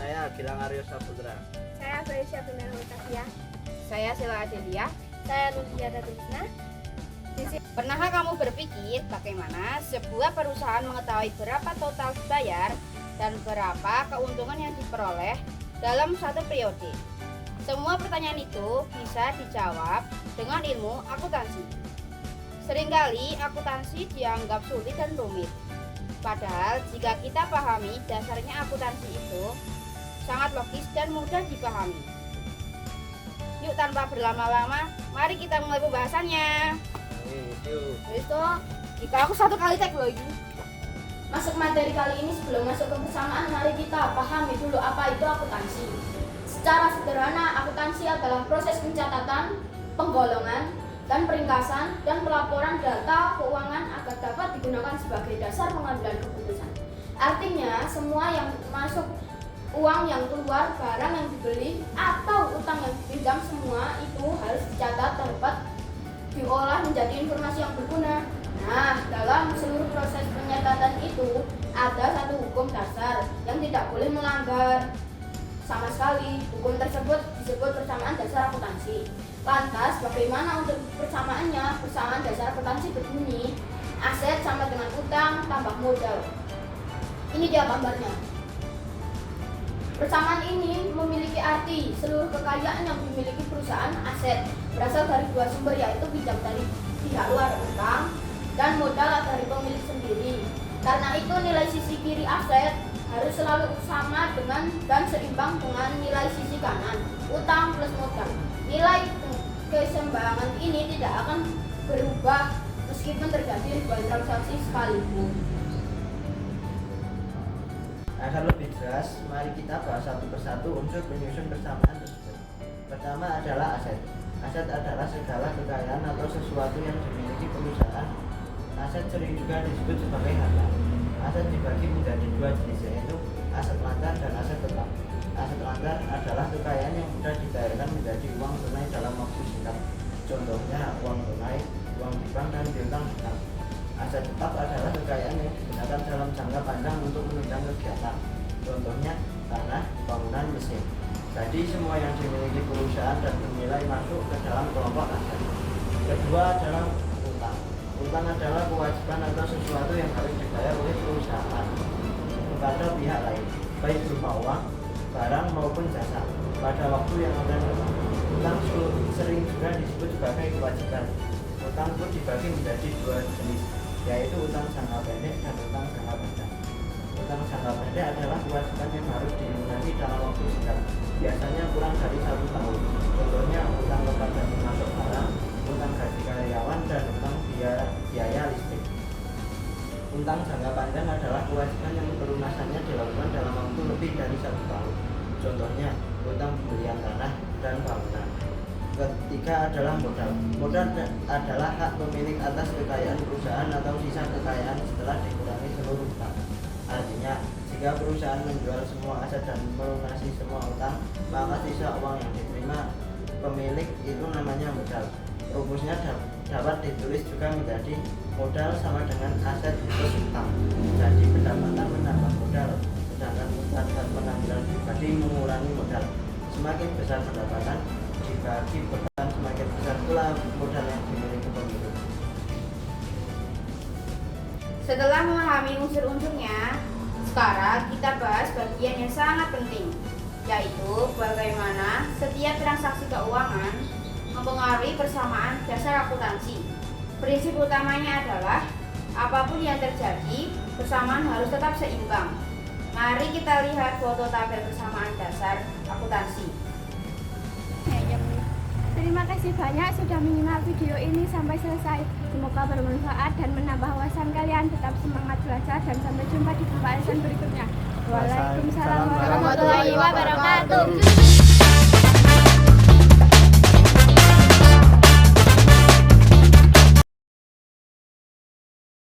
Saya Gilang Aryo Saputra. Saya Felicia Benar Hutakia. Saya Sila Adelia. Saya Nudia Datusna. Pernahkah kamu berpikir bagaimana sebuah perusahaan mengetahui berapa total dibayar dan berapa keuntungan yang diperoleh dalam satu periode? Semua pertanyaan itu bisa dijawab dengan ilmu akuntansi. Seringkali akuntansi dianggap sulit dan rumit. Padahal jika kita pahami dasarnya akuntansi itu sangat logis dan mudah dipahami. Yuk tanpa berlama-lama, mari kita mulai pembahasannya. Itu kita aku satu kali cek loh ini. Masuk materi kali ini, sebelum masuk ke persamaan, mari kita pahami dulu apa itu akuntansi. Secara sederhana, akuntansi adalah proses pencatatan, penggolongan, dan peringkasan dan pelaporan data keuangan agar dapat digunakan sebagai dasar pengambilan keputusan. Artinya, semua yang masuk, uang yang keluar, barang yang dibeli, atau utang yang dipinjam, semua itu harus dicatat, dapat diolah menjadi informasi yang berguna. Nah, dalam seluruh proses pencatatan itu ada satu hukum dasar yang tidak boleh melanggar sama sekali. Hukum tersebut disebut persamaan dasar akuntansi. Lantas, bagaimana untuk persamaannya? Persamaan dasar akuntansi berbunyi aset sama dengan utang tambah modal. Ini dia gambarnya. Persamaan ini memiliki arti seluruh kekayaan yang dimiliki perusahaan aset berasal dari dua sumber, yaitu pinjam dari pihak luar utang dan modal dari pemilik sendiri. Karena itu nilai sisi kiri aset harus selalu sama dengan dan seimbang dengan nilai sisi kanan utang plus modal. Nilai keseimbangan ini tidak akan berubah meskipun terjadi ribuan transaksi sekalipun. Agar lebih jelas, mari kita bahas satu persatu unsur penyusun persamaan tersebut. Pertama adalah aset. Aset adalah segala kekayaan atau sesuatu yang dimiliki perusahaan. Aset sering juga disebut sebagai harta. Aset dibagi menjadi dua jenis, yaitu aset lancar dan aset tetap. Aset lancar adalah kekayaan yang mudah dicairkan menjadi uang tunai dalam waktu singkat. Contohnya uang tunai, uang di bank, dan piutang hutang. Aset tetap adalah kekayaan yang digunakan dalam jangka panjang untuk menunjang kegiatan. Contohnya tanah, bangunan, mesin. Jadi semua yang dimiliki perusahaan dan bernilai masuk ke dalam kelompok aset. Kedua adalah utang. Utang adalah kewajiban atau sesuatu yang harus dibayar oleh perusahaan kepada pihak lain, baik berupa uang, barang maupun jasa pada waktu yang akan datang. Utang sering juga disebut sebagai kewajiban. Utang pun dibagi menjadi dua jenis, yaitu utang jangka pendek dan utang jangka panjang. Utang jangka pendek adalah kewajiban yang harus dilunasi dalam waktu singkat, biasanya kurang dari 1 tahun. Contohnya utang kepada pemasok barang, utang gaji karyawan, dan utang biaya listrik. Utang jangka panjang adalah kewajiban yang pelunasannya dilakukan dalam waktu lebih dari 1 tahun. Contohnya utang pembelian tanah dan bangunan. Ketiga adalah modal. Modal adalah hak pemilik atas kekayaan perusahaan atau sisa kekayaan setelah dikurangi seluruh utang. Artinya, jika perusahaan menjual semua aset dan melunasi semua utang, maka sisa uang yang diterima pemilik itu namanya modal. Rumusnya dapat ditulis juga menjadi modal sama dengan aset plus utang. Jadi pendapatan menambah modal, sedangkan utang dan pengambilan pribadi mengurangi modal. Semakin besar pendapatan dibagi beban, semakin besar pula modal yang dimiliki pemilik. Setelah memahami unsur-unsurnya, sekarang kita bahas bagian yang sangat penting, yaitu bagaimana setiap transaksi keuangan mempengaruhi persamaan dasar akuntansi. Prinsip utamanya adalah apapun yang terjadi, persamaan harus tetap seimbang. Mari kita lihat foto tabel persamaan dasar akuntansi. Terima kasih banyak sudah menyimak video ini sampai selesai. Semoga bermanfaat dan menambah wawasan kalian. Tetap semangat belajar dan sampai jumpa di pembahasan berikutnya. Waalaikumsalam warahmatullahi wabarakatuh.